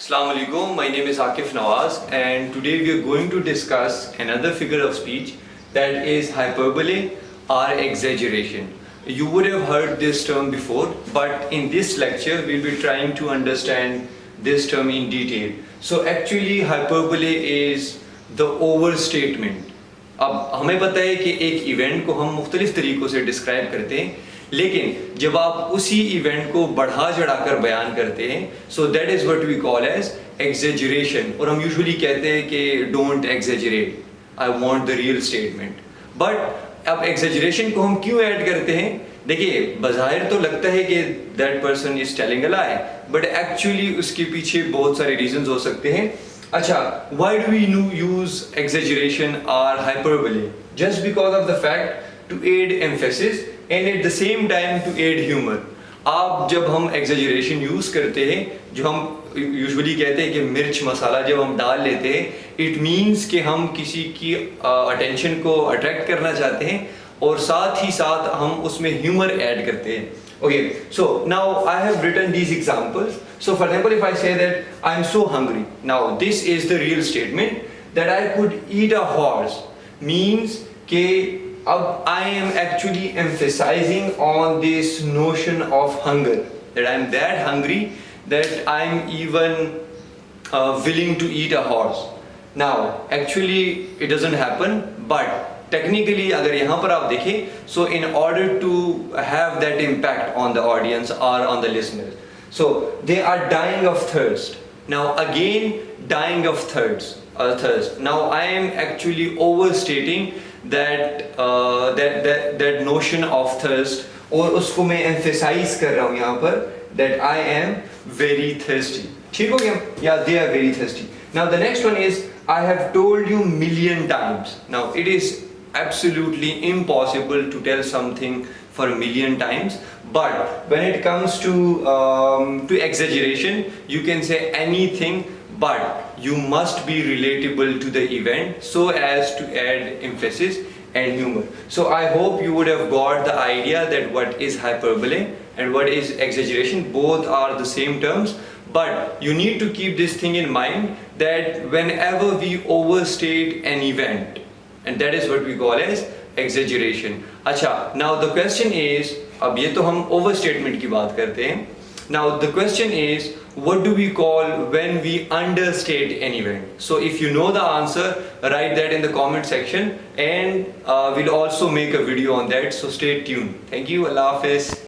Assalamu alaikum, my name is Akif Nawaz and today we are going to discuss another figure of speech that is hyperbole or exaggeration. You would have heard this term before, but in this lecture we'll be trying to understand this term in detail. So actually hyperbole is the overstatement. अब हमें पता है कि एक event को हम मुख्तलिफ तरीक़ों से डिस्क्राइब करते हैं, लेकिन जब आप उसी इवेंट को बढ़ा चढ़ाकर बयान करते हैं, so that is what we call as exaggeration. और हम यूजुअली कहते हैं कि don't exaggerate, I want the real statement. But अब एग्जेजरेशन को हम क्यों ऐड करते हैं? देखिए, बज़ाहिर तो लगता है कि that person is telling a lie, but actually उसके पीछे बहुत सारे रीजंस हो सकते हैं. अच्छा, why do we use exaggeration or hyperbole? Just because of the fact to aid emphasis and at the same time to aid humor. आप जब हम exaggeration use करते हैं, जो हम यूजुअली कहते हैं कि मिर्च मसाला जब हम डाल लेते हैं, it means कि हम किसी की attention को attract करना चाहते हैं और साथ ही साथ हम उसमें humor add करते हैं. Okay, so now I have written these examples. So for example, if I say that I'm so hungry, now this is the real statement that I could eat a horse, means कि अब I am actually emphasizing on this notion of hunger, that I'm that hungry that I'm even willing to eat a horse. Now actually it doesn't happen, but technically अगर यहाँ पर आप देखें, so in order to have that impact on the audience और on the listener, so they are dying of thirst. Now again dying of thirst. Now I am actually overstating that notion of thirst, और उसको मैं emphasize कर रहा हूँ यहाँ पर that I am very thirsty. ठीक हो गया? या they are very thirsty. Now the next one is I have told you million times. Now it is absolutely impossible to tell something for a million times, but when it comes to exaggeration, you can say anything, but you must be relatable to the event so as to add emphasis and humor. So I hope you would have got the idea that what is hyperbole and what is exaggeration. Both are the same terms, but you need to keep this thing in mind that whenever we overstate an event, and that is what we call as exaggeration. अच्छा, now the question is, अब ये तो हम overstatement की बात करते हैं. Now the question is, what do we call when we understate an event? So if you know the answer, write that in the comment section, and we'll also make a video on that. So stay tuned. Thank you. Allah Hafiz.